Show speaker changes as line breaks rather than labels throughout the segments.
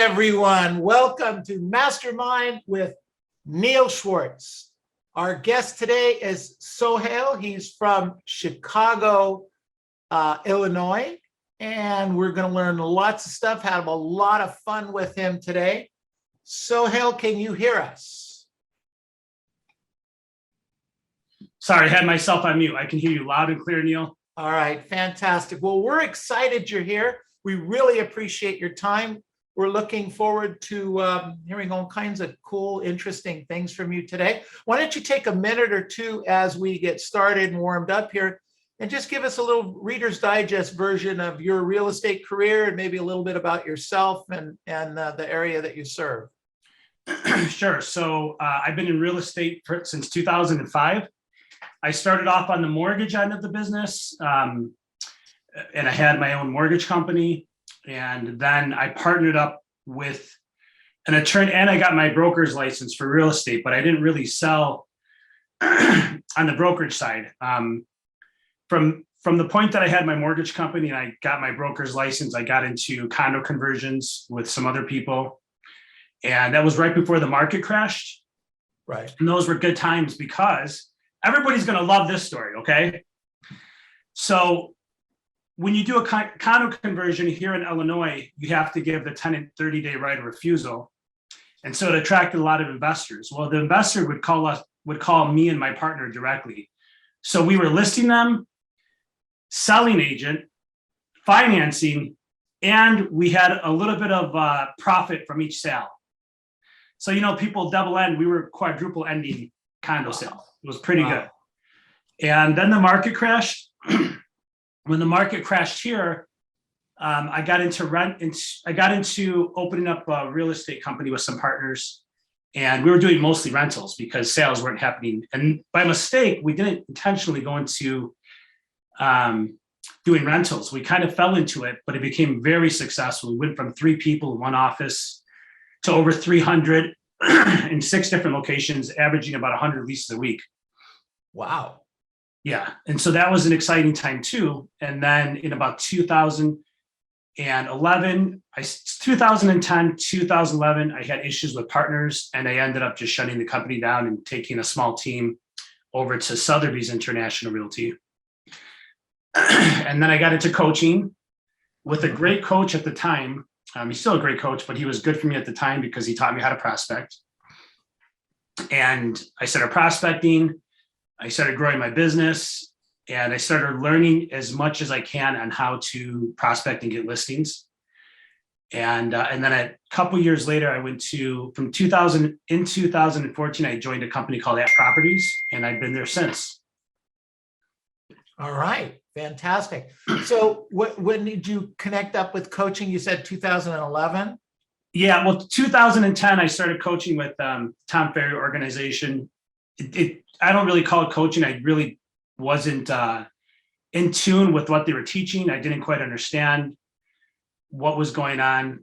everyone. Welcome to Mastermind with Neil Schwartz. Our guest today is Sohail. He's from Chicago, Illinois, and we're going to learn lots of stuff, have a lot of fun with him today. Sohail, can you hear us?
Sorry, I had myself on mute. I can hear you loud and clear, Neil.
All right, fantastic. Well, we're excited you're here. We really appreciate your time. We're looking forward to hearing all kinds of cool, interesting things from you today. Why don't you take a minute or two as we get started and warmed up here and just give us a little Reader's Digest version of your real estate career and maybe a little bit about yourself and the area that you serve.
Sure. So I've been in real estate since 2005. I started off on the mortgage end of the business, and I had my own mortgage company. And then I partnered up with an attorney, and I got my broker's license for real estate, but I didn't really sell on the brokerage side. From the point that I had my mortgage company and I got my broker's license, I got into condo conversions with some other people. And that was right before the market crashed.
Right.
And those were good times because everybody's going to love this story, okay? So when you do a condo conversion here in Illinois, you have to give the tenant 30-day right of refusal. And so it attracted a lot of investors. Well, the investor would call me and my partner directly. So we were listing them, selling agent, financing, and we had a little bit of profit from each sale. So, people double end, we were quadruple ending condo sales. It was pretty good. And then the market crashed. When the market crashed here, I got into opening up a real estate company with some partners, and we were doing mostly rentals because sales weren't happening. And by mistake, we didn't intentionally go into doing rentals. We kind of fell into it, but it became very successful. We went from 3 people in one office to over 300 in 6 different locations, averaging about 100 leases a week.
Wow.
Yeah. And so that was an exciting time too. And then in about 2010, 2011, I had issues with partners and I ended up just shutting the company down and taking a small team over to Sotheby's International Realty. And then I got into coaching with a great coach at the time. He's still a great coach, but he was good for me at the time because he taught me how to prospect. And I started prospecting. I started growing my business and I started learning as much as I can on how to prospect and get listings. And then a couple years later, I went to, in 2014, I joined a company called At Properties, and I've been there since.
All right. Fantastic. So when did you connect up with coaching? You said 2011?
Yeah, well, 2010, I started coaching with Tom Ferry organization. I don't really call it coaching. I really wasn't in tune with what they were teaching. I didn't quite understand what was going on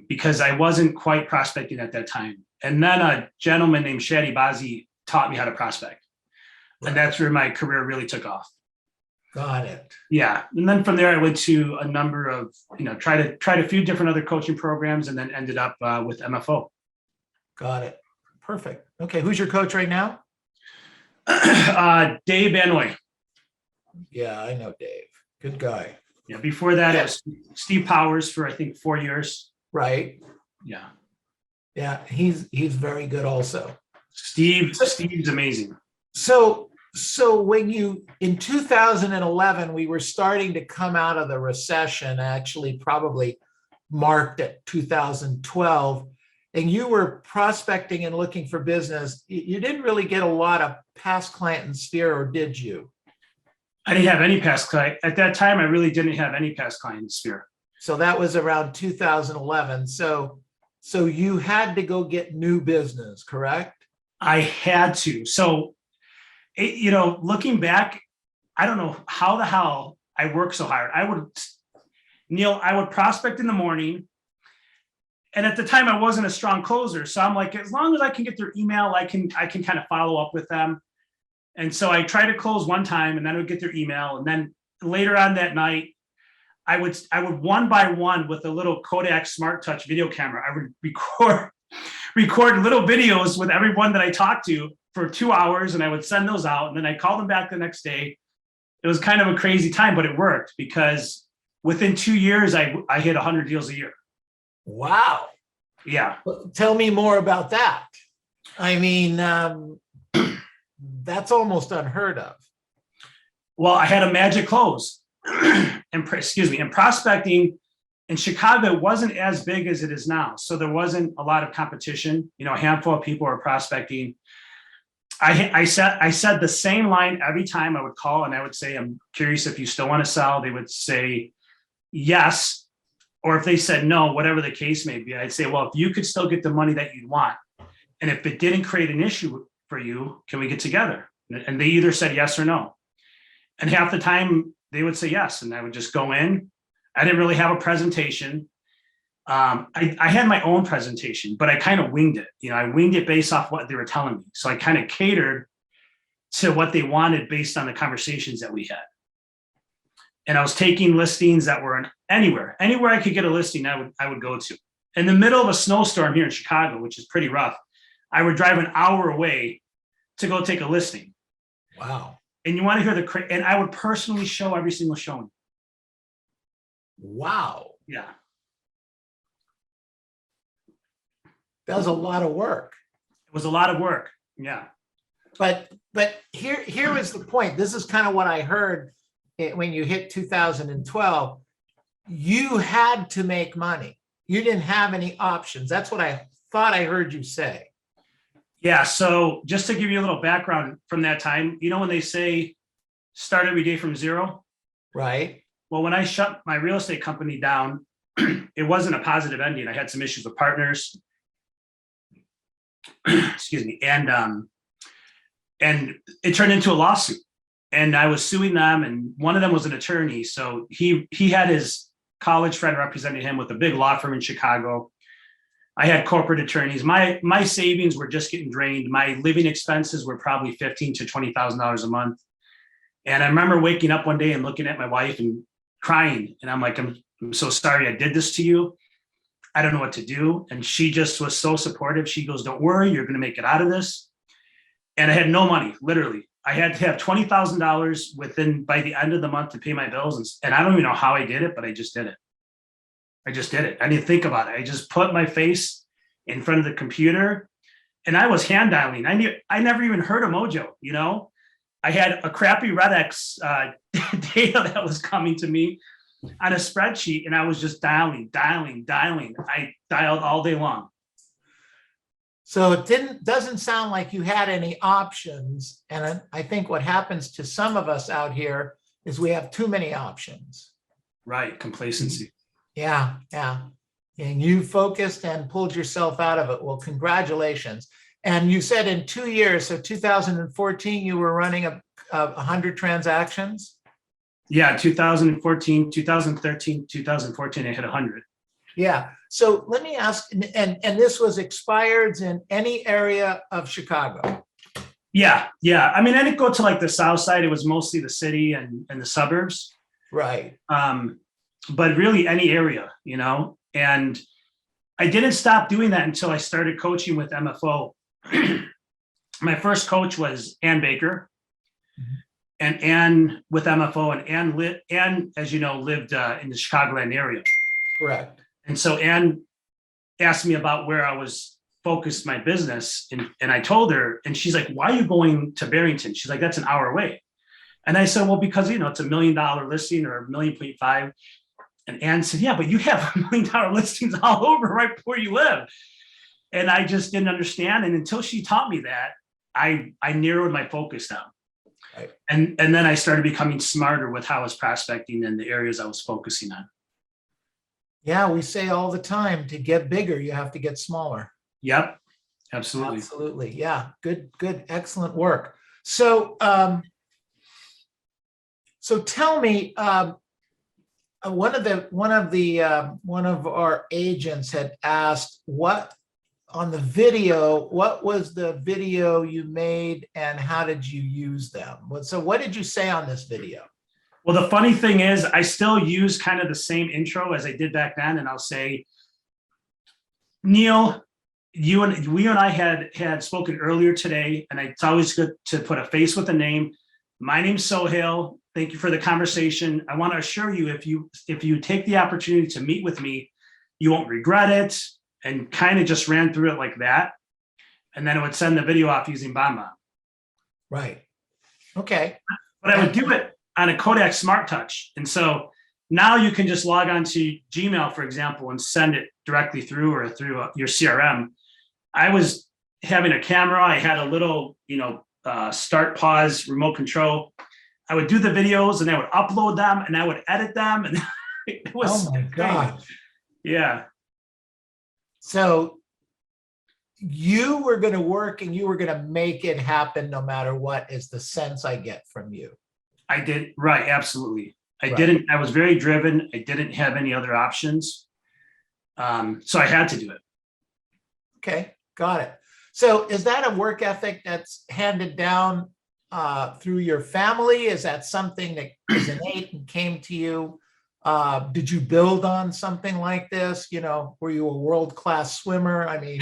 because I wasn't quite prospecting at that time. And then a gentleman named Shadi Bazi taught me how to prospect. Right. And that's where my career really took off.
Got it.
Yeah. And then from there, I went to a number of, tried a few different other coaching programs and then ended up with MFO.
Got it. Perfect. Okay. Who's your coach right now?
Dave Banoy.
Yeah, I know Dave. Good guy.
Yeah. Before that, it was Steve Powers for, I think, 4 years.
Right.
Yeah.
Yeah. He's very good also.
Steve's amazing.
So when in 2011, we were starting to come out of the recession, actually probably marked at 2012, and you were prospecting and looking for business. You didn't really get a lot of past client and sphere, or did you?
I didn't have any past client. At that time, I really didn't have any past client and sphere.
So that was around 2011. So you had to go get new business, correct?
I had to. So looking back, I don't know how the hell I worked so hard. I would prospect in the morning. And at the time I wasn't a strong closer. So I'm like, as long as I can get their email, I can kind of follow up with them. And so I tried to close one time and then I would get their email. And then later on that night, I would one by one with a little Kodak Smart Touch video camera, I would record little videos with everyone that I talked to for 2 hours, and I would send those out, and then I called them back the next day. It was kind of a crazy time, but it worked because within 2 years, I hit 100 deals a year.
Wow.
Yeah.
Tell me more about that. I mean, that's almost unheard of.
Well, I had a magic close, and prospecting in Chicago wasn't as big as it is now. So there wasn't a lot of competition. You know, a handful of people were prospecting. I said the same line every time I would call, and I would say, I'm curious if you still want to sell. They would say yes. Or if they said no, whatever the case may be, I'd say, well, if you could still get the money that you'd want, and if it didn't create an issue for you, can we get together? And they either said yes or no. And half the time they would say yes. And I would just go in. I didn't really have a presentation. I had my own presentation, but I kind of winged it. You know, I winged it based off what they were telling me. So I kind of catered to what they wanted based on the conversations that we had. And I was taking listings that were anywhere I could get a listing, I would go to. In the middle of a snowstorm here in Chicago, which is pretty rough, I would drive an hour away to go take a listing.
Wow.
And you want to hear and I would personally show every single showing.
Wow.
Yeah.
That was a lot of work.
It was a lot of work. Yeah.
But here was the point. This is kind of what I heard when you hit 2012. You had to make money. You didn't have any options. That's what I thought I heard you say.
Yeah. So just to give you a little background from that time, you know, when they say start every day from zero,
right?
Well, when I shut my real estate company down, it wasn't a positive ending. I had some issues with partners. Excuse me. And it turned into a lawsuit, and I was suing them, and one of them was an attorney. So he had his college friend representing him with a big law firm in Chicago. I had corporate attorneys. My savings were just getting drained. My living expenses were probably $15,000 to $20,000 a month. And I remember waking up one day and looking at my wife and crying. And I'm like, I'm so sorry I did this to you. I don't know what to do. And she just was so supportive. She goes, don't worry, you're going to make it out of this. And I had no money, literally. I had to have $20,000 by the end of the month to pay my bills. And I don't even know how I did it, but I just did it. I didn't think about it. I just put my face in front of the computer, and I was hand dialing. I never even heard of Mojo, you know. I had a crappy RedX data that was coming to me on a spreadsheet, and I was just dialing. I dialed all day long.
So it doesn't sound like you had any options. And I think what happens to some of us out here is we have too many options.
Right, complacency.
Yeah. And you focused and pulled yourself out of it. Well, congratulations. And you said in 2 years, so 2014, you were running 100 transactions?
Yeah, 2014, 2013, 2014, I hit 100.
Yeah. So let me ask, and this was expireds in any area of Chicago?
Yeah. I mean, I didn't go to like the south side. It was mostly the city and the suburbs.
Right.
But really any area, you know, and I didn't stop doing that until I started coaching with MFO. My first coach was Ann Baker, and Ann with MFO, and Ann, as you know, lived in the Chicagoland area.
Correct.
And so Ann asked me about where I was focused my business, and I told her, and she's like, why are you going to Barrington? She's like, that's an hour away. And I said, well, because, you know, it's $1 million listing or $1.5 million. And Ann said, yeah, but you have $1 million listings all over right where you live. And I just didn't understand. And until she taught me that, I narrowed my focus down.
Right.
And then I started becoming smarter with how I was prospecting and the areas I was focusing on.
Yeah, we say all the time, to get bigger, you have to get smaller.
Yep, absolutely.
Absolutely. Yeah, good, excellent work. So, so tell me, one of our agents had asked what was the video you made and how did you use them? So what did you say on this video?
Well, the funny thing is I still use kind of the same intro as I did back then. And I'll say, Neil, we and I had spoken earlier today, and it's always good to put a face with a name. My name's Sohail. Thank you for the conversation. I want to assure you, if you take the opportunity to meet with me, you won't regret it. And kind of just ran through it like that. And then it would send the video off using BombBomb.
Right. Okay.
But I would do it on a Kodak Smart Touch. And so now you can just log on to Gmail, for example, and send it directly through or through your CRM. I was having a camera. I had a little, start, pause, remote control. I would do the videos and I would upload them and I would edit them. And it was,
oh my God.
Yeah.
So you were going to work and you were going to make it happen no matter what, is the sense I get from you.
I did. Right. Absolutely.
Right.
I was very driven. I didn't have any other options. So I had to do it.
Okay. Got it. So is that a work ethic that's handed down through your family? Is that something that is innate and came to you? Did you build on something like this? Were you a world-class swimmer? I mean,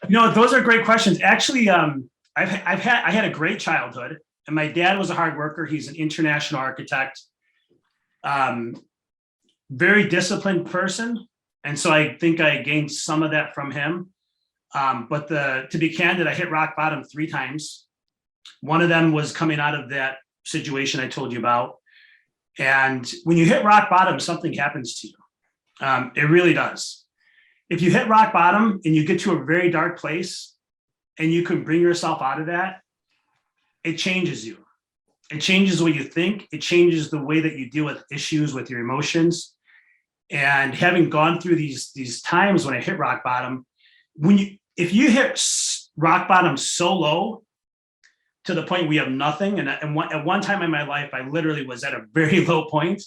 those are great questions. Actually, I had a great childhood, and my dad was a hard worker. He's an international architect, very disciplined person. And so I think I gained some of that from him. But to be candid, I hit rock bottom 3 times. One of them was coming out of that situation I told you about. And when you hit rock bottom, something happens to you. It really does. If you hit rock bottom and you get to a very dark place and you can bring yourself out of that, it changes you. It changes the way you think. It changes the way that you deal with issues, with your emotions. And having gone through these times when I hit rock bottom, if you hit rock bottom so low to the point we have nothing, and at one time in my life, I literally was at a very low point.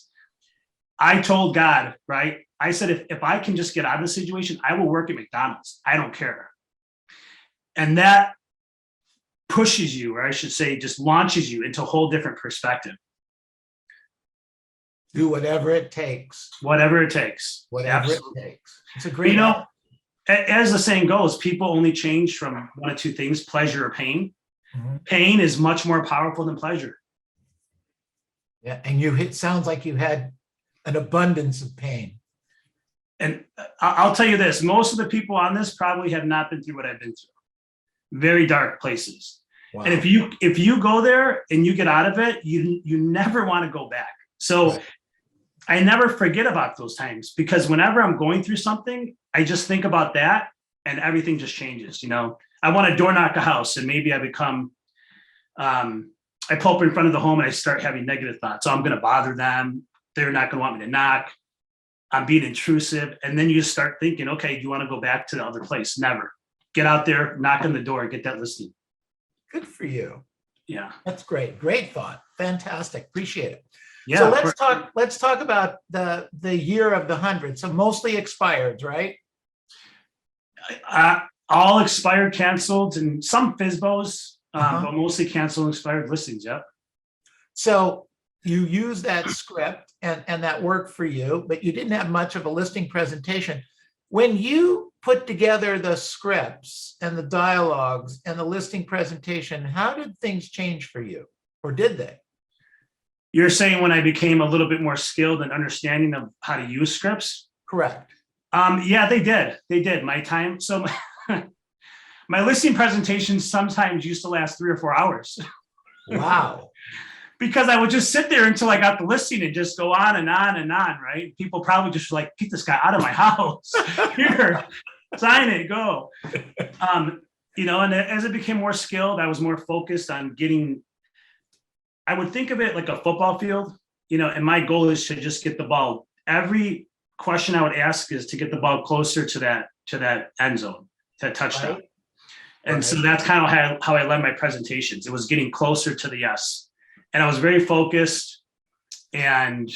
I told God, right? I said, if I can just get out of the situation, I will work at McDonald's. I don't care. And that pushes you, or I should say, just launches you into a whole different perspective.
Do whatever it takes.
Whatever it takes.
Whatever
Absolutely.
it takes. It's a great.
As the saying goes, people only change from one of 2 things: pleasure or pain. Mm-hmm. Pain is much more powerful than pleasure.
Yeah, and it sounds like you had an abundance of pain.
And I'll tell you this: most of the people on this probably have not been through what I've been through. Very dark places. Wow. And if you go there and you get out of it, you never want to go back. So. Right. I never forget about those times, because whenever I'm going through something, I just think about that and everything just changes. I want to door knock a house and maybe I become, I pull up in front of the home and I start having negative thoughts. So I'm going to bother them. They're not going to want me to knock. I'm being intrusive. And then you just start thinking, okay, do you want to go back to the other place? Never. Get out there, knock on the door, get that listing.
Good for you.
Yeah.
That's great. Great thought. Fantastic. Appreciate it.
Yeah,
so let's talk about the year of the 100. So mostly expired, right?
All expired, canceled, and some FSBOs, but mostly canceled and expired listings. Yep.
So you use that script and that worked for you, but you didn't have much of a listing presentation. When you put together the scripts and the dialogues and the listing presentation, how did things change for you, or did they?
You're saying when I became a little bit more skilled and understanding of how to use scripts?
Correct.
Yeah, they did. They did. So my listing presentations sometimes used to last 3 or 4 hours.
Wow.
Because I would just sit there until I got the listing and just go on and on and on, right? People probably just like, get this guy out of my house. Here, sign it, go. And as it became more skilled, I was more focused on I would think of it like a football field, and my goal is to just get the ball. Every question I would ask is to get the ball closer to that end zone, to that touchdown. Right. And so that's kind of how I led my presentations. It was getting closer to the yes. And I was very focused and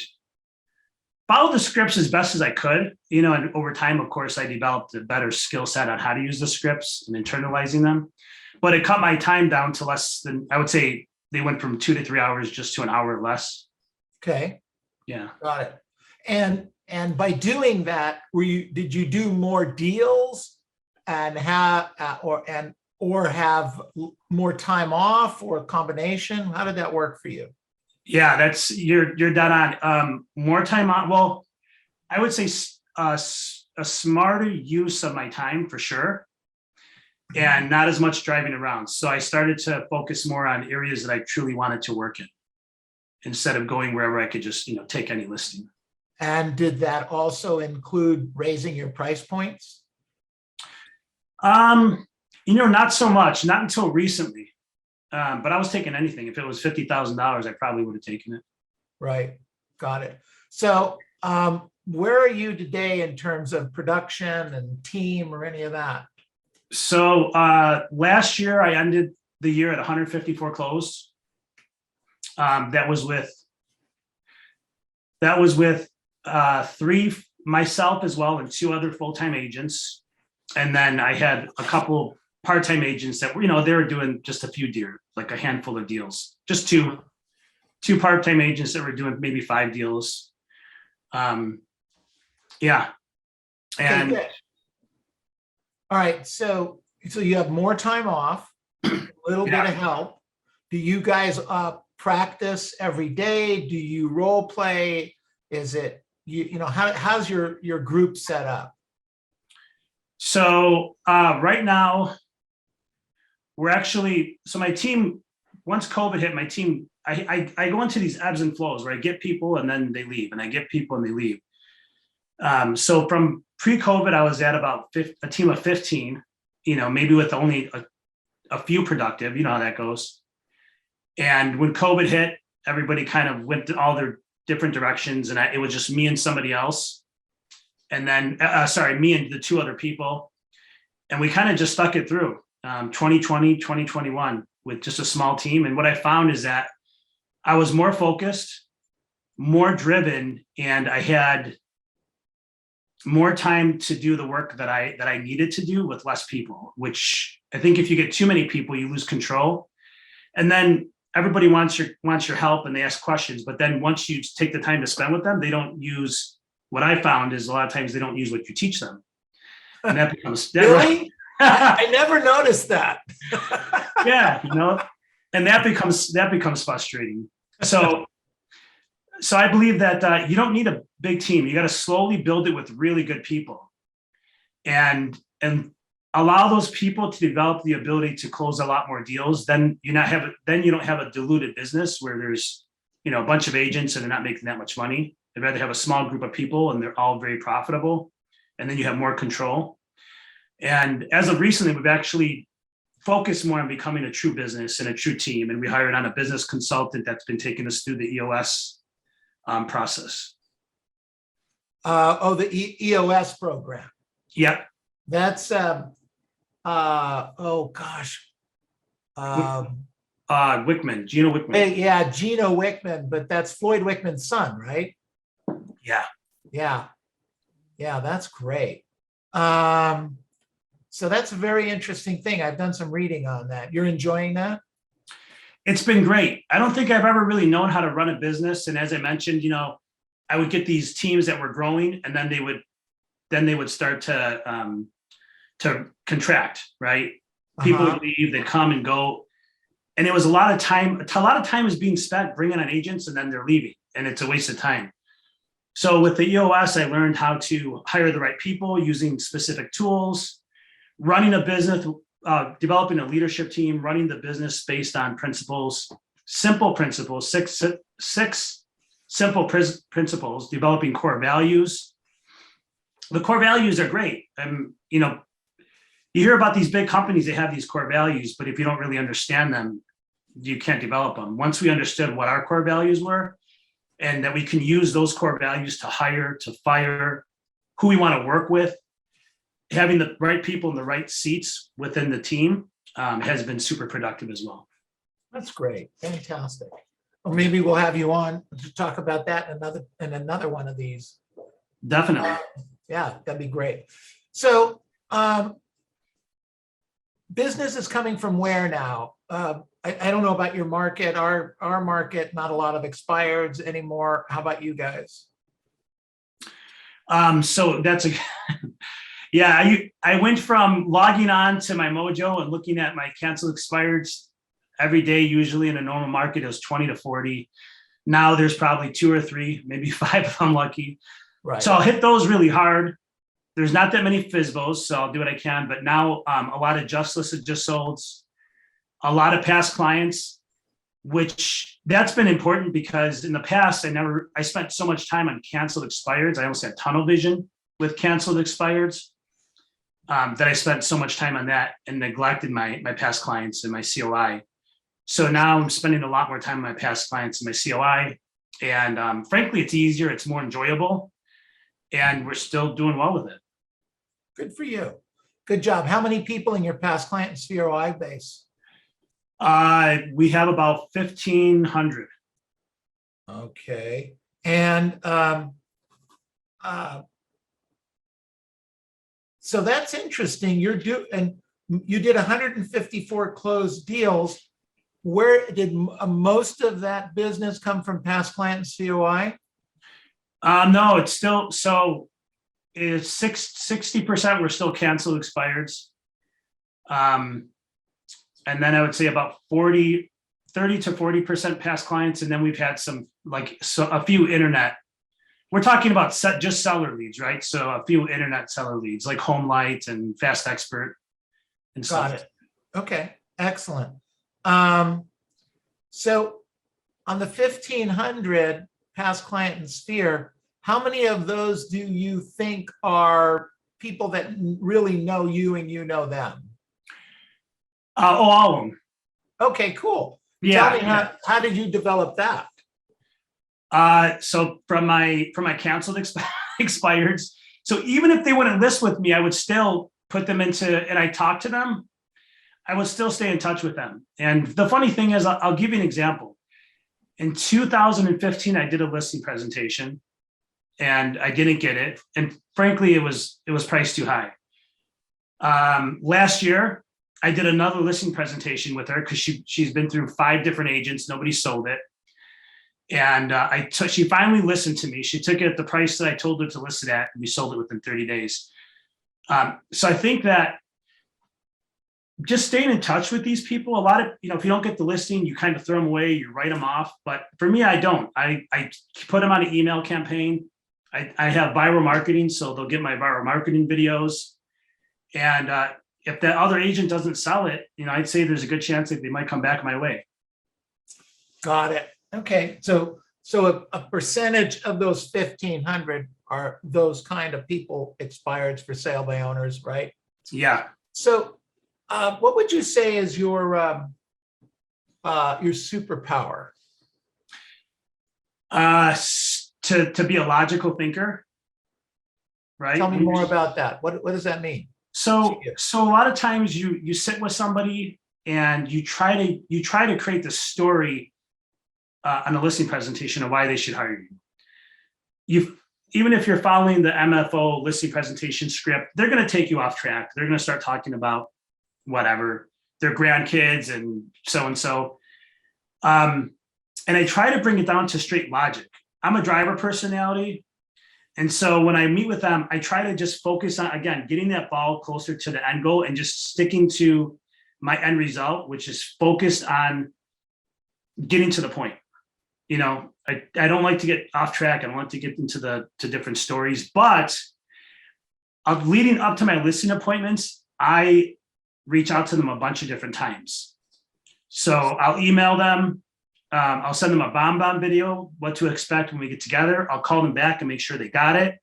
followed the scripts as best as I could, and over time, of course, I developed a better skill set on how to use the scripts and internalizing them. But it cut my time down to less than, I would say, they went from 2 to 3 hours just to an hour less.
Okay,
Yeah.
got it. And by doing that, did you do more deals and have or have more time off, or a combination? How did that work for you?
Yeah, you're dead on. More time on. Well, I would say a smarter use of my time for sure, and not as much driving around. So I started to focus more on areas that I truly wanted to work in, instead of going wherever I could just take any listing.
And did that also include raising your price points?
Not so much, not until recently. But I was taking anything. If it was $50,000, I probably would have taken it.
Right. Got it. So where are you today in terms of production and team or any of that?
So last year I ended the year at 154 closed. That was with three, myself as well, and two other full-time agents. And then I had a couple part-time agents that were, they were doing just a few deals, like a handful of deals, just two part-time agents that were doing maybe 5 deals. Yeah. And
okay, all right. So you have more time off, a little bit of help. Do you guys practice every day? Do you role play? Is it, how's your group set up?
so right now, my team, once COVID hit, my team, I go into these ebbs and flows where I get people and then they leave, and I get people and they leave. So from pre-COVID, I was at about a team of 15, maybe with only a few productive, you know how that goes. And when COVID hit, everybody kind of went to all their different directions, and it was just me and somebody else. And then, me and the 2 other people. And we kind of just stuck it through 2020, 2021 with just a small team. And what I found is that I was more focused, more driven, and I had more time to do the work that I needed to do with less people, which I think if you get too many people, you lose control. And then everybody wants your help and they ask questions, but then once you take the time to spend with them, they don't use, what I found is a lot of times they don't use what you teach them. And that becomes
really? I never noticed that.
Yeah, and that becomes frustrating. So I believe that you don't need a big team. You got to slowly build it with really good people, and allow those people to develop the ability to close a lot more deals. Then you don't have a diluted business where there's a bunch of agents and they're not making that much money. I'd rather have a small group of people and they're all very profitable, and then you have more control. And as of recently, we've actually focused more on becoming a true business and a true team. And we hired on a business consultant that's been taking us through the EOS process.
The EOS program.
Yeah.
That's oh gosh.
Wickman, Gino Wickman.
Yeah, Gino Wickman, but that's Floyd Wickman's son, right?
Yeah.
Yeah, that's great. So that's a very interesting thing. I've done some reading on that. You're enjoying that?
It's been great. I don't think I've ever really known how to run a business. And as I mentioned, I would get these teams that were growing, and then they would start to contract, right? People would leave, they'd come and go. And it was a lot of time is being spent bringing on agents, and then they're leaving, and it's a waste of time. So with the EOS, I learned how to hire the right people using specific tools, running a business, developing a leadership team, running the business based on simple principles, six simple principles, developing core values. The core values are great. You hear about these big companies, they have these core values, but if you don't really understand them, you can't develop them. Once we understood what our core values were, and that we can use those core values to hire, to fire, who we want to work with, having the right people in the right seats within the team has been super productive as well.
That's great. Fantastic. Well, maybe we'll have you on to talk about that in another one of these.
Definitely.
Yeah, that'd be great. So business is coming from where now? I don't know about your market. Our market, not a lot of expireds anymore. How about you guys?
So that's a, yeah, I went from logging on to my Mojo and looking at my canceled expireds every day. Usually in a normal market, it was 20 to 40. Now there's probably 2 or 3, maybe 5 if I'm lucky.
Right.
So I'll hit those really hard. There's not that many FSBOs, so I'll do what I can. But now a lot of just listed, just solds, a lot of past clients, which that's been important because in the past, I spent so much time on canceled expireds. I almost had tunnel vision with canceled expireds that I spent so much time on that and neglected my past clients and my COI. So now I'm spending a lot more time on my past clients and my COI. And frankly, it's easier, it's more enjoyable, and we're still doing well with it.
Good for you. Good job. How many people in your past client and COI base?
We have about 1,500.
Okay. And so that's interesting. You did 154 closed deals. Where did most of that business come from? Past client and COI?
No, it's still, so it's 60% were still canceled expireds. And then I would say about 30 to 40% past clients. And then we've had some, a few internet. We're talking about just seller leads, right? So a few internet seller leads like Home Light and Fast Expert and stuff.
Got it. Okay, excellent. So on the 1,500 past client and sphere, how many of those do you think are people that really know you and you know them?
All of them.
Okay, cool.
Yeah.
Tell me how did you develop that?
So from my canceled expireds. So even if they wouldn't list with me, I would still put them into, and I talk to them. I would still stay in touch with them. And the funny thing is, I'll give you an example. In 2015, I did a listing presentation and I didn't get it. And frankly, it was priced too high. Last year, I did another listing presentation with her because she's been through 5 different agents. Nobody sold it. And she finally listened to me. She took it at the price that I told her to list it at, and we sold it within 30 days. So I think that just staying in touch with these people, a lot of, if you don't get the listing, you kind of throw them away, you write them off. But for me, I don't. I put them on an email campaign. I have viral marketing, so they'll get my viral marketing videos. And if that other agent doesn't sell it, I'd say there's a good chance that they might come back my way.
Got it. Okay. So a percentage of those 1,500 are those kind of people expireds for sale by owners, right?
Yeah.
So what would you say is your superpower?
To be a logical thinker, right?
Tell me more about that. What does that mean?
So a lot of times you sit with somebody and you try to create the story on a listing presentation of why they should hire you. Even if you're following the MFO listing presentation script, they're going to take you off track. They're going to start talking about whatever, their grandkids and so. And I try to bring it down to straight logic. I'm a driver personality. And so when I meet with them, I try to just focus on, again, getting that ball closer to the end goal and just sticking to my end result, which is focused on getting to the point. I don't like to get off track. I don't like to get into different stories, but leading up to my listing appointments, I reach out to them a bunch of different times. So I'll email them. I'll send them a bomb video, what to expect when we get together. I'll call them back and make sure they got it.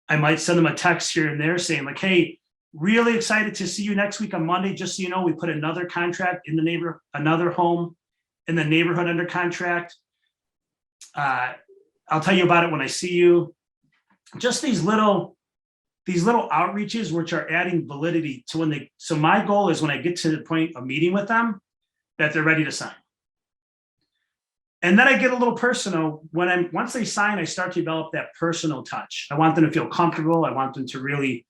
I might send them a text here and there saying like, hey, really excited to see you next week on Monday. Just so you know, we put another contract in the neighborhood, another home in the neighborhood under contract. I'll tell you about it when I see you. Just these little outreaches, which are adding validity to so my goal is when I get to the point of meeting with them, that they're ready to sign. And then I get a little personal once they sign, I start to develop that personal touch. I want them to feel comfortable. I want them to really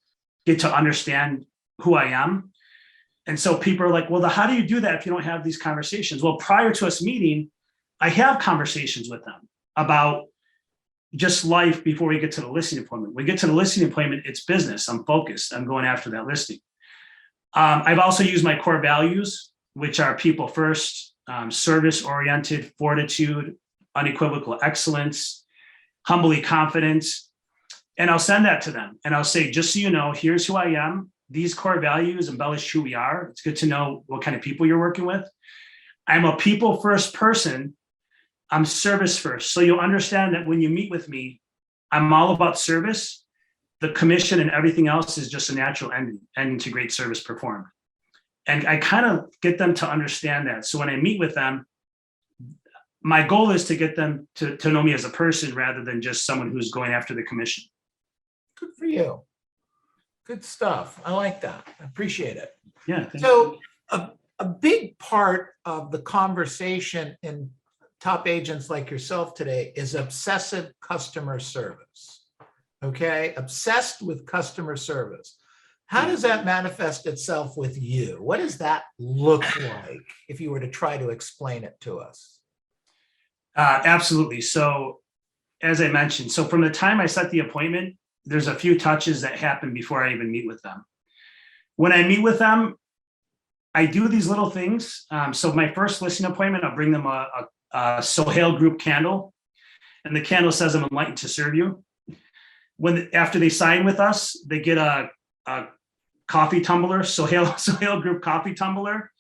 get to understand who I am. And so people are like, well, how do you do that if you don't have these conversations? Well, prior to us meeting, I have conversations with them about just life before we get to the listing appointment. We get to the listing appointment, it's business. I'm focused. I'm going after that listing. I've also used my core values, which are people first, service-oriented, fortitude, unequivocal excellence, humbly confident. And I'll send that to them. And I'll say, just so you know, here's who I am. These core values embellish who we are. It's good to know what kind of people you're working with. I'm a people first person. I'm service first. So you'll understand that when you meet with me, I'm all about service. The commission and everything else is just a natural ending to great service performed. And I kind of get them to understand that. So when I meet with them, my goal is to get them to know me as a person rather than just someone who's going after the commission.
Good for you. Good stuff. I like that. I appreciate it.
Yeah.
So a big part of the conversation in top agents like yourself today is obsessive customer service. Okay, obsessed with customer service. How does that manifest itself with you? What does that look like if you were to try to explain it to us?
Absolutely. So as I mentioned, so from the time I set the appointment, there's a few touches that happen before I even meet with them. When I meet with them, I do these little things. So my first listing appointment, I'll bring them a Sohail group candle, and the candle says, "I'm enlightened to serve you." After they sign with us, they get a coffee tumbler, Sohail group coffee tumbler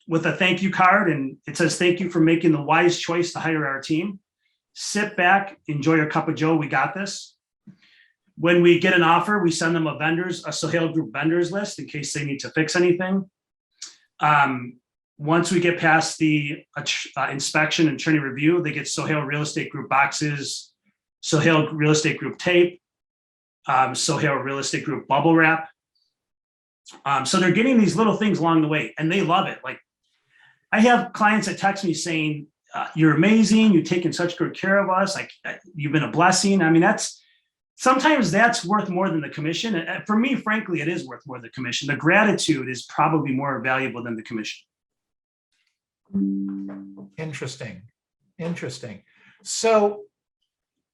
with a thank you card. And it says, "Thank you for making the wise choice to hire our team. Sit back, enjoy your cup of joe. We got this." When we get an offer, we send them a Sohail group vendors list in case they need to fix anything. Once we get past the inspection and attorney review, they get Sohail real estate group boxes, Sohail real estate group tape, Sohail real estate group bubble wrap. So they're getting these little things along the way, and they love it. Like, I have clients that text me saying, "You're amazing. You've taken such good care of us. Like, you've been a blessing." I mean, sometimes that's worth more than the commission. And for me, frankly, it is worth more than the commission. The gratitude is probably more valuable than the commission.
Interesting. So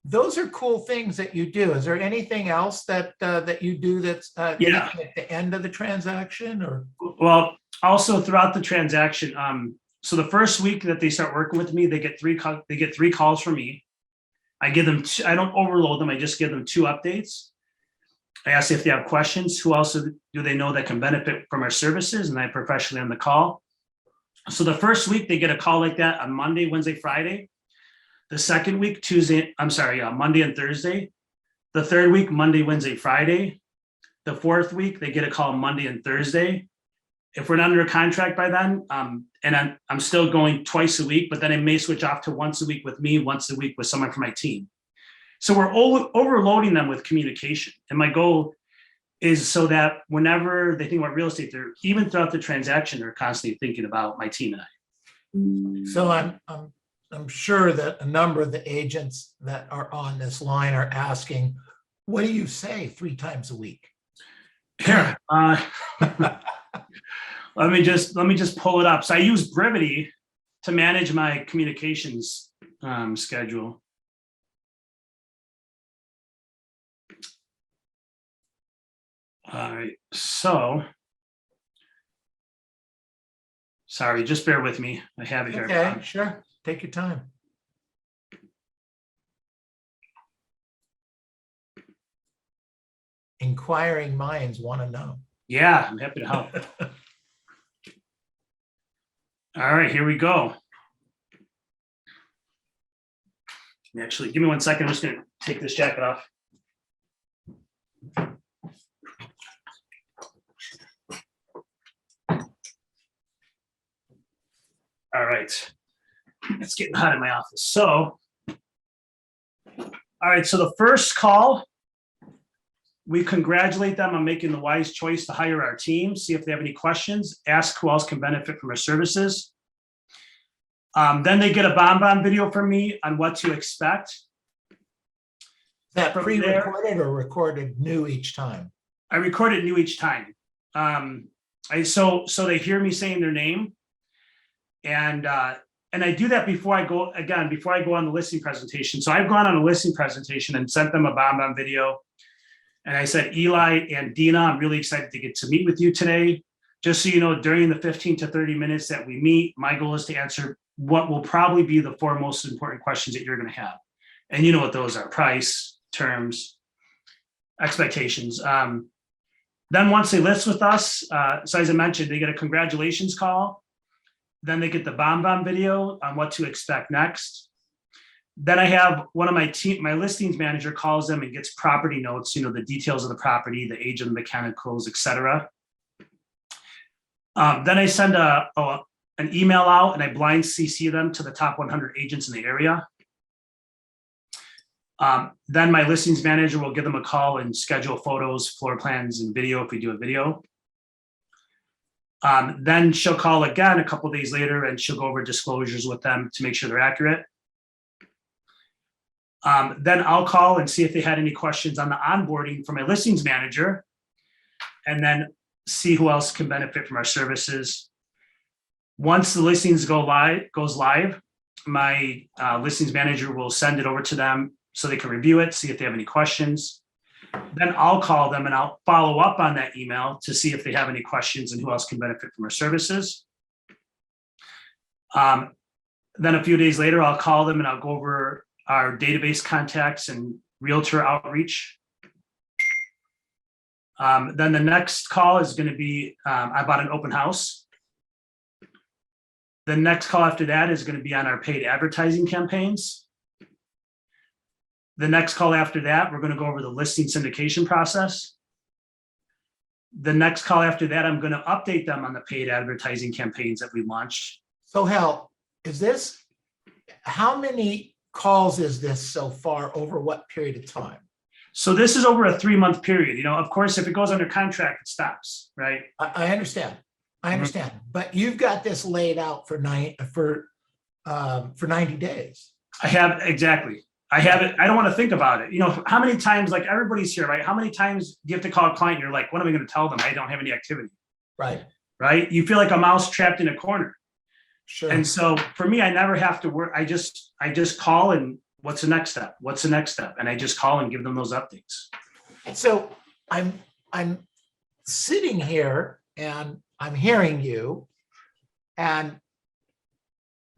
those are cool things that you do. Is there anything else that you do that's at the end of the transaction? Or
well, also throughout the transaction, so the first week that they start working with me, they get three calls from me. I don't overload them. I just give them 2 updates. I ask if they have questions. Who else do they know that can benefit from our services? And I professionally on the call. So the first week they get a call like that on Monday, Wednesday, Friday. The second week, Monday and Thursday. The third week, Monday, Wednesday, Friday. The fourth week, they get a call Monday and Thursday. If we're not under a contract by then, and I'm still going twice a week, but then I may switch off to once a week with me, once a week with someone from my team. So we're overloading them with communication. And my goal is so that whenever they think about real estate, they're even throughout the transaction, they're constantly thinking about my team and I.
So I'm sure that a number of the agents that are on this line are asking, what do you say 3 times a week?
Here, let me just pull it up. So I use Brevity to manage my communications schedule. All right, so sorry, just bear with me. I have it here.
Okay, sure. Take your time. Inquiring minds want to know.
Yeah, I'm happy to help. All right, here we go. Actually, give me 1 second. I'm just going to take this jacket off. All right, it's getting hot in my office. So, all right, so the first call, we congratulate them on making the wise choice to hire our team, see if they have any questions, ask who else can benefit from our services. Then they get a BombBomb video from me on what to expect.
Is that pre-recorded or recorded new each time?
I record it new each time. So they hear me saying their name, and I do that before I go on the listing presentation. So I've gone on a listing presentation and sent them a BombBomb video. And I said, Eli and Dina, I'm really excited to get to meet with you today. Just so you know, during the 15 to 30 minutes that we meet, my goal is to answer what will probably be the 4 most important questions that you're going to have. And you know what those are: price, terms, expectations. Then once they list with us, so as I mentioned, they get a congratulations call. Then they get the BombBomb video on what to expect next. Then I have one of my listings manager calls them and gets property notes, the details of the property, the age of the mechanicals, etc. Then I send an email out and I blind CC them to the top 100 agents in the area. Then my listings manager will give them a call and schedule photos, floor plans, and video if we do a video. Then she'll call again a couple of days later and she'll go over disclosures with them to make sure they're accurate. Then I'll call and see if they had any questions on the onboarding for my listings manager, and then see who else can benefit from our services. Once the listings goes live, my listings manager will send it over to them so they can review it, see if they have any questions. Then I'll call them and I'll follow up on that email to see if they have any questions and who else can benefit from our services. Then a few days later, I'll call them and I'll go over our database contacts and realtor outreach. Then the next call is going to be, I bought an open house. The next call after that is going to be on our paid advertising campaigns. The next call after that, we're going to go over the listing syndication process. The next call after that, I'm going to update them on the paid advertising campaigns that we launched.
Sohail, how many calls is this so far, over what period of time?
So this is over a 3-month period. Of course, if it goes under contract, it stops, right?
I understand. But you've got this laid out for 90 days.
I have, exactly. I have it. I don't want to think about it. How many times, like everybody's here, right? How many times do you have to call a client? And you're like, what am I going to tell them? I don't have any activity.
Right.
Right. You feel like a mouse trapped in a corner.
Sure.
And so for me, I never have to work. I just call and what's the next step? What's the next step? And I just call and give them those updates.
So I'm sitting here and I'm hearing you, and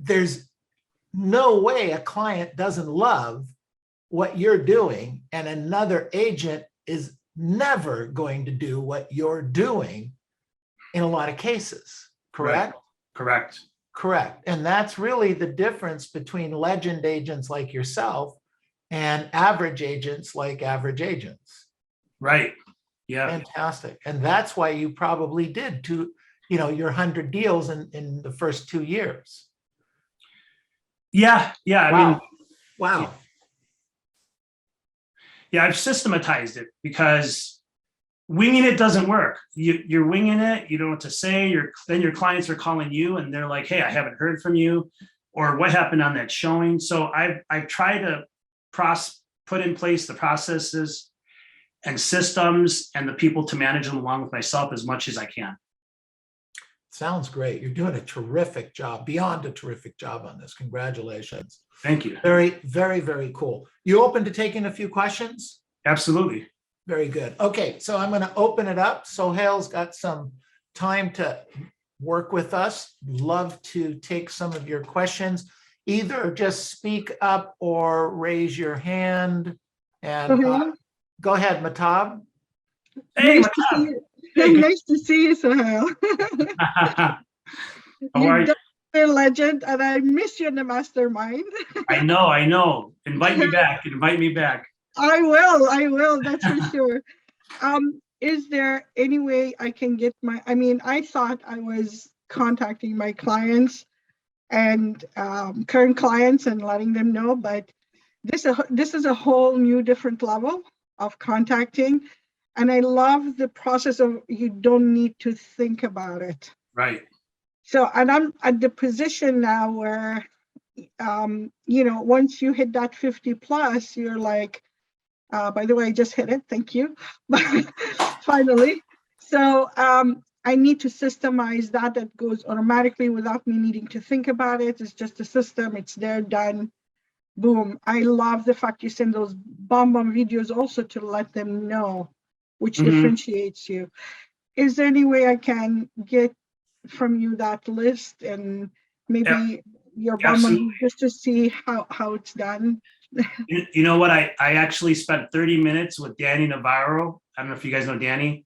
there's no way a client doesn't love what you're doing, and another agent is never going to do what you're doing in a lot of cases, correct?
Right.
Correct. And that's really the difference between legend agents like yourself and average agents like average agents.
Right. Yeah.
Fantastic. And that's why you probably did your 100 deals in the first 2 years.
Yeah. Yeah.
Wow.
Yeah, I've systematized it because winging it doesn't work. You're winging it. You don't know what to say. Then your clients are calling you and they're like, hey, I haven't heard from you, or what happened on that showing. So I've tried to put in place the processes and systems and the people to manage them along with myself as much as I can.
Sounds great. You're doing a terrific job, beyond a terrific job on this. Congratulations.
Thank you.
Very, very, very cool. You open to taking a few questions?
Absolutely.
Very good. Okay, so I'm going to open it up. Sohail's got some time to work with us. Love to take some of your questions. Either just speak up or raise your hand. And go ahead, Matab.
Hey,
nice
Matab.
Hey, nice to see you, Sohail.
How are you?
You're a legend, and I miss you in the mastermind.
I know. Invite me back.
I will, that's for sure. Is there any way I can get I thought I was contacting my clients and current clients and letting them know, but this is a whole new different level of contacting. And I love the process of you don't need to think about it.
Right.
So, and I'm at the position now where, once you hit that 50 plus, you're like, by the way, I just hit it. Thank you. Finally. So I need to systemize that goes automatically without me needing to think about it. It's just a system. It's there, done. Boom. I love the fact you send those bomb videos also to let them know, which differentiates you. Is there any way I can get from you that list and maybe your bomb just to see how it's done?
You know what? I actually spent 30 minutes with Danny Navarro. I don't know if you guys know Danny,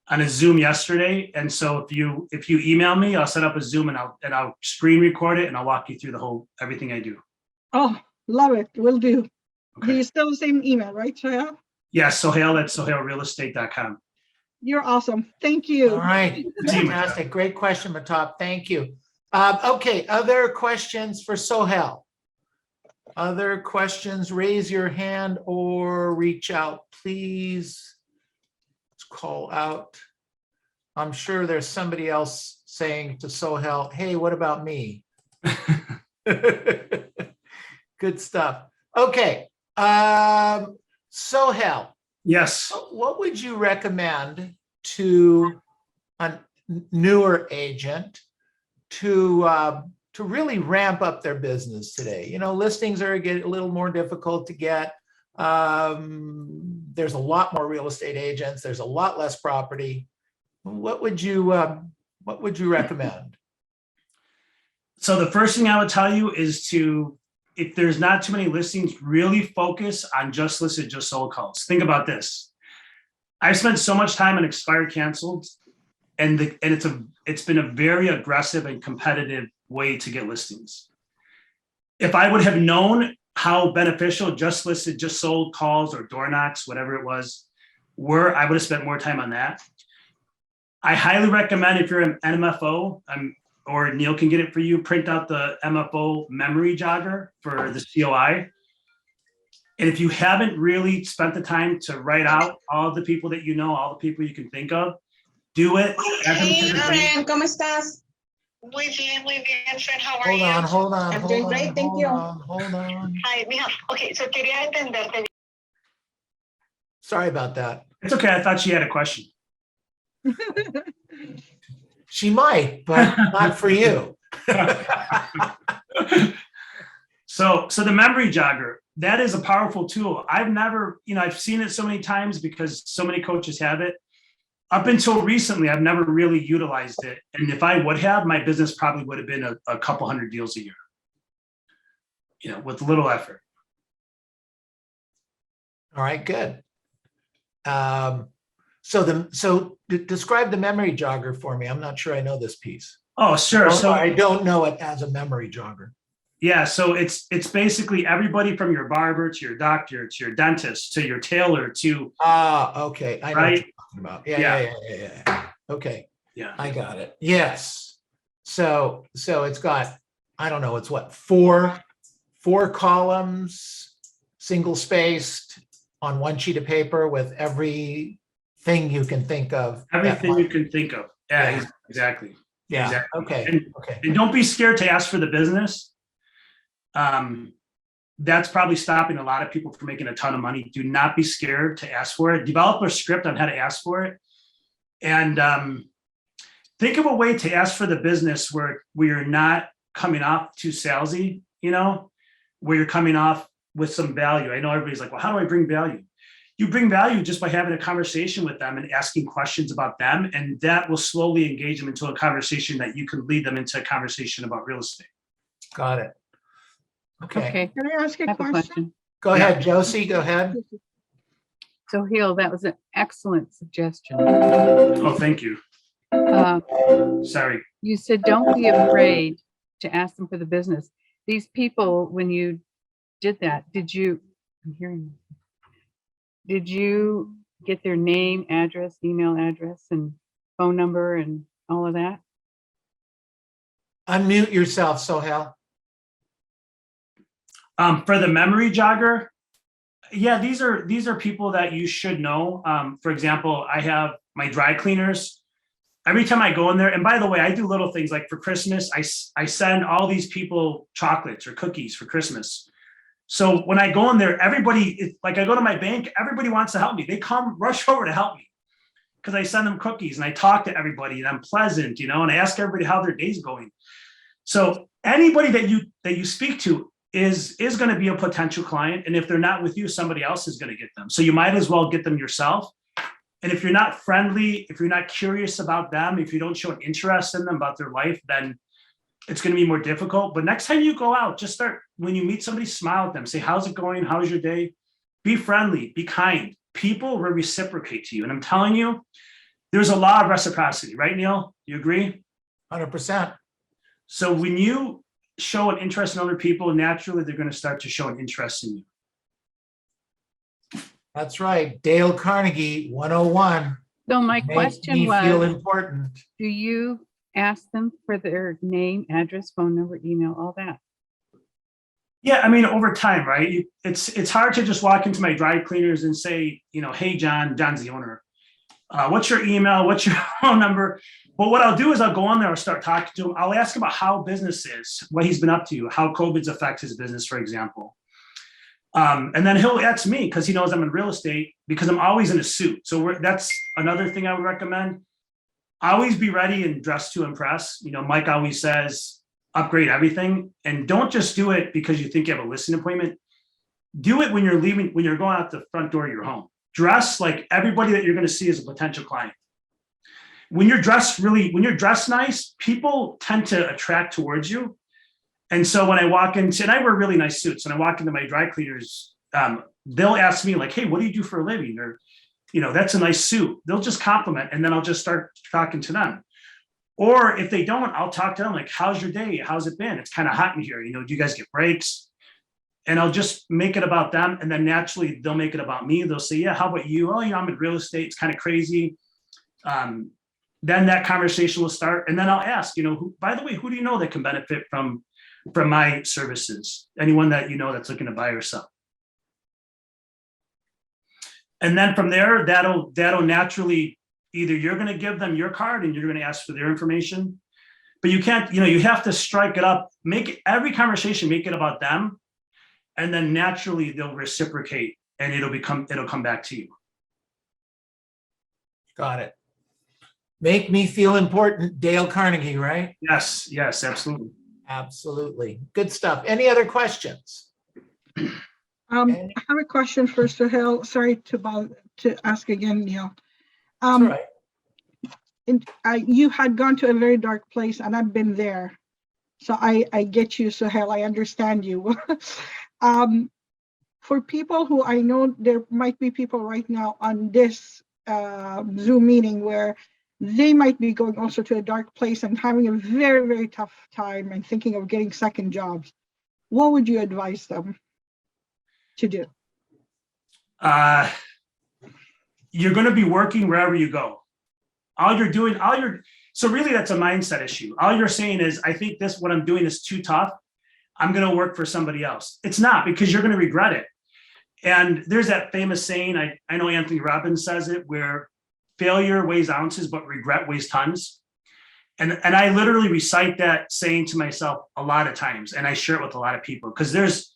on a Zoom yesterday. And so if you email me, I'll set up a Zoom and I'll screen record it and I'll walk you through everything I do.
Oh, love it. Will do.
Okay.
Do you still the same email, right, Sohail?
Yes, Sohail at sohailrealestate.com.
You're awesome. Thank you.
All right. Fantastic. Great question, Matop. Thank you. Okay. Other questions for Sohail? Other questions? Raise your hand or reach out, please. Let's call out. I'm sure there's somebody else saying to Sohail, hey, what about me? Good stuff. Okay. Sohail.
Yes.
What would you recommend to a newer agent to really ramp up their business today? You know, listings are getting a little more difficult to get. There's a lot more real estate agents. There's a lot less property. What would you recommend?
So the first thing I would tell you is if there's not too many listings, really focus on just listed, just sold calls. Think about this. I've spent so much time on expired canceled, and it's been a very aggressive and competitive way to get listings. If I would have known how beneficial just listed, just sold calls or door knocks, whatever it was, I would have spent more time on that. I highly recommend, if you're an MFO, or Neil can get it for you, print out the MFO memory jogger for the COI. And if you haven't really spent the time to write out all the people that you know, all the people you can think of, do it.
Hey, Aaron, ¿cómo estás? Muy bien, friend. How are you?
Hold on.
I'm doing great, thank you.
Hold on.
Hi, mija. Okay, so quería entenderte.
Sorry about that.
It's okay. I thought she had a question.
She might, but not for you.
So the memory jogger, that is a powerful tool. I've seen it so many times because so many coaches have it. Up until recently, I've never really utilized it. And if I would have, my business probably would have been a couple hundred deals a year, with little effort.
All right, good. So describe the memory jogger for me. I'm not sure I know this piece.
Oh, sure. So
I don't know it as a memory jogger.
Yeah, so it's basically everybody from your barber to your doctor to your dentist to your tailor to.
Okay. I know what you're talking about. Yeah. Okay.
Yeah.
I got it. Yes. So it's got, I don't know, it's what, four columns, single spaced on one sheet of paper with everything you can think of.
Everything you can think of. Yeah. Exactly.
Yeah.
Exactly.
Okay.
And don't be scared to ask for the business. That's probably stopping a lot of people from making a ton of money. Do not be scared to ask for it. Develop a script on how to ask for it. And think of a way to ask for the business where you're not coming off too salesy, where you're coming off with some value. I know everybody's like, well, how do I bring value? You bring value just by having a conversation with them and asking questions about them. And that will slowly engage them into a conversation that you can lead them into a conversation about real estate.
Got it. Okay.
Can I ask a question?
Go ahead, Josie. Go ahead.
Sohail, that was an excellent suggestion.
Oh, thank you. Sorry.
You said don't be afraid to ask them for the business. These people, when you did that, did you get their name, address, email address, and phone number and all of that?
Unmute yourself, Sohail.
For the memory jogger, yeah, these are people that you should know. For example, I have my dry cleaners. Every time I go in there, and by the way, I do little things like for Christmas, I send all these people chocolates or cookies for Christmas. So when I go in there, everybody, like I go to my bank, everybody wants to help me. They come rush over to help me. because I send them cookies and I talk to everybody and I'm pleasant, and I ask everybody how their day's going. So anybody that you speak to is going to be a potential client. And if they're not with you, somebody else is going to get them. So you might as well get them yourself. And if you're not friendly, if you're not curious about them, if you don't show an interest in them about their life, then it's going to be more difficult. But next time you go out, just start, when you meet somebody, smile at them, say, how's it going? How's your day? Be friendly, be kind. People will reciprocate to you. And I'm telling you, there's a law of reciprocity, right, Neil? You agree?
100%.
So when you show an interest in other people, naturally, they're going to start to show an interest in you.
That's right. Dale Carnegie, 101.
So my
Make
question
me feel
was,
important.
do you ask them for their name, address, phone number, email, all that?
Yeah, I mean, over time, right? It's hard to just walk into my dry cleaners and say, hey, John's the owner. What's your email? What's your phone number? But what I'll do is I'll go on there, I'll start talking to him. I'll ask about how business is, what he's been up to, how COVID's affected his business, for example. And then he'll ask me because he knows I'm in real estate, because I'm always in a suit. So that's another thing I would recommend. Always be ready and dress to impress. Mike always says, upgrade everything. And don't just do it because you think you have a listing appointment. Do it when you're leaving, when you're going out the front door of your home. Dress like everybody that you're going to see is a potential client. When you're dressed nice, people tend to attract towards you. And so when I walk into, and I wear really nice suits, and I walk into my dry cleaners, they'll ask me like, hey, what do you do for a living? Or, that's a nice suit. They'll just compliment, and then I'll just start talking to them. Or if they don't, I'll talk to them like, how's your day? How's it been? It's kind of hot in here. Do you guys get breaks? And I'll just make it about them. And then naturally they'll make it about me. They'll say, yeah, how about you? Oh, I'm in real estate. It's kind of crazy. Then that conversation will start. And then I'll ask, by the way, who do you know that can benefit from my services? Anyone that that's looking to buy or sell. And then from there, that'll naturally, either you're going to give them your card and you're going to ask for their information, but you can't, you have to strike it up, every conversation, make it about them. And then naturally they'll reciprocate and it'll come back to you.
Got it. Make me feel important, Dale Carnegie, right?
Yes, absolutely.
Absolutely. Good stuff. Any other questions?
I have a question for Sohail. Sorry to ask again, Neil.
That's all right.
You had gone to a very dark place, and I've been there. So I get you, Sohail. I understand you. For people who I know, there might be people right now on this Zoom meeting where they might be going also to a dark place and having a very, very tough time and thinking of getting second jobs. What would you advise them to do?
You're going to be working wherever you go. So really that's a mindset issue. All you're saying is, I think what I'm doing is too tough. I'm going to work for somebody else. It's not, because you're going to regret it. And there's that famous saying, I know Anthony Robbins says it, where failure weighs ounces, but regret weighs tons. And I literally recite that saying to myself a lot of times. And I share it with a lot of people, because there's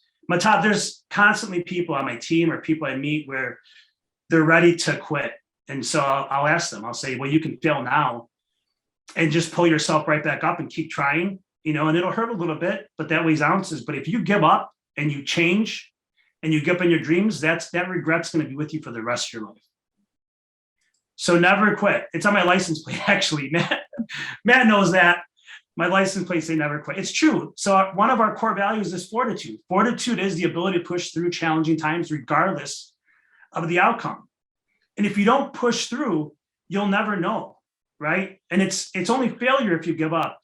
constantly people on my team or people I meet where they're ready to quit. And so I'll ask them, I'll say, well, you can fail now and just pull yourself right back up and keep trying, and it'll hurt a little bit, but that weighs ounces. But if you give up and you change and you give up on your dreams, that regret's going to be with you for the rest of your life. So never quit. It's on my license plate, actually. Matt knows that. My license plate say never quit. It's true. So one of our core values is fortitude. Fortitude is the ability to push through challenging times regardless of the outcome. And if you don't push through, you'll never know, right? And it's only failure if you give up.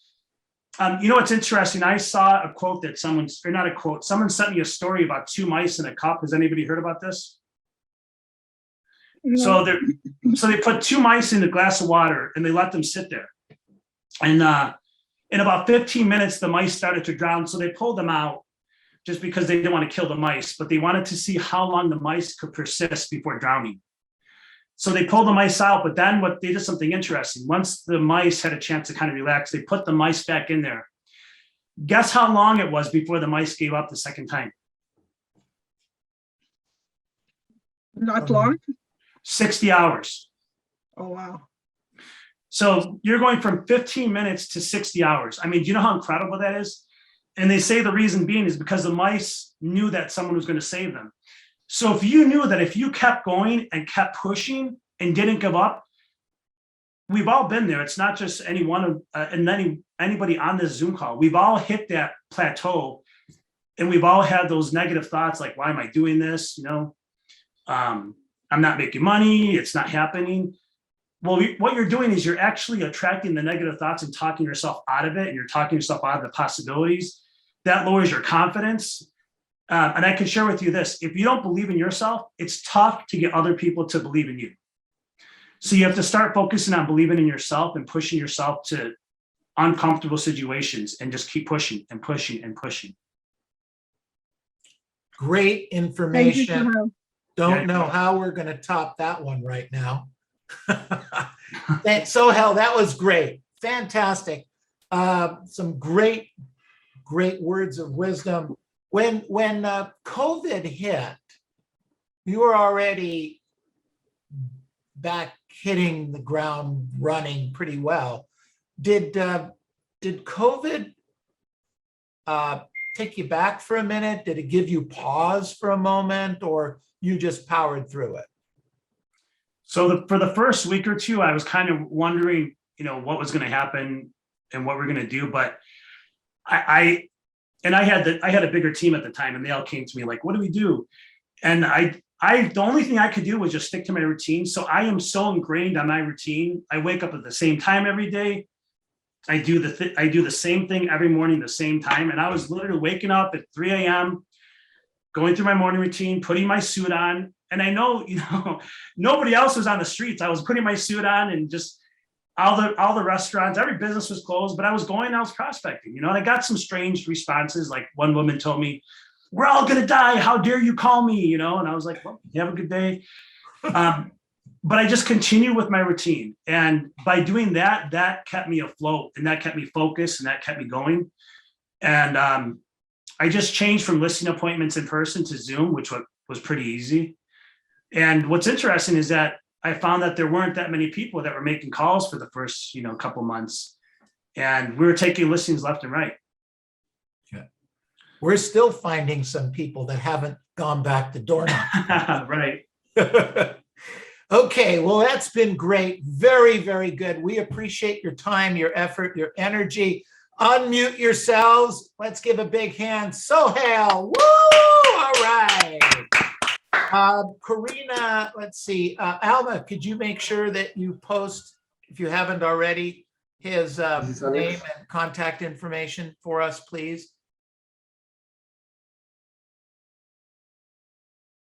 It's interesting. I saw a quote that someone sent me a story about 2 mice in a cup. Has anybody heard about this?
No.
So they put 2 mice in a glass of water and they let them sit there. And in about 15 minutes, the mice started to drown. So they pulled them out just because they didn't want to kill the mice, but they wanted to see how long the mice could persist before drowning. So they pulled the mice out, but then they did something interesting. Once the mice had a chance to kind of relax, they put the mice back in there. Guess how long it was before the mice gave up the second time?
Not long.
60 hours.
Oh, wow.
So you're going from 15 minutes to 60 hours. I mean, do you know how incredible that is? And they say the reason being is because the mice knew that someone was going to save them. So if you knew that if you kept going and kept pushing and didn't give up, we've all been there. It's not just any one of anybody on this Zoom call. We've all hit that plateau, and we've all had those negative thoughts like, why am I doing this? You know, I'm not making money. It's not happening. Well, what you're doing is you're actually attracting the negative thoughts and talking yourself out of it, and you're talking yourself out of the possibilities. That lowers your confidence. And I can share with you this: if you don't believe in yourself, it's tough to get other people to believe in you. So you have to start focusing on believing in yourself and pushing yourself to uncomfortable situations and just keep pushing and pushing and pushing.
Great
Thank you,
information.
Sohail.
Don't know how we're going to top that one right now. Thanks, Sohail. That was great. Fantastic. Some great words of wisdom. When COVID hit, you were already back hitting the ground running pretty well. Did COVID take you back for a minute? Did it give you pause for a moment, or you just powered through it?
So for the first week or two, I was kind of wondering, you know, what was going to happen and what we're going to do. But I had a bigger team at the time, and they all came to me like, what do we do? And the only thing I could do was just stick to my routine. So I am so ingrained on my routine. I wake up at the same time every day. I do the same thing every morning, the same time. And I was literally waking up at 3 a.m., going through my morning routine, putting my suit on. And I know, you know, nobody else was on the streets. I was putting my suit on, and just all the restaurants, every business was closed, but I was prospecting, you know, and I got some strange responses. Like one woman told me, "We're all going to die. How dare you call me?" You know, and I was like, well, you have a good day. But I just continued with my routine. And by doing that, that kept me afloat, and that kept me focused, and that kept me going. And I just changed from listing appointments in person to Zoom, which was pretty easy. And what's interesting is that I found that there weren't that many people that were making calls for the first, you know, couple months, and we were taking listings left and right.
Yeah. We're still finding some people that haven't gone back to door knocking.
Right.
Okay, well, that's been great. Very, very good. We appreciate your time, your effort, your energy. Unmute yourselves. Let's give a big hand. Sohail. Woo! All right. Karina, let's see. Alma, could you make sure that you post, if you haven't already, his name and contact information for us, please?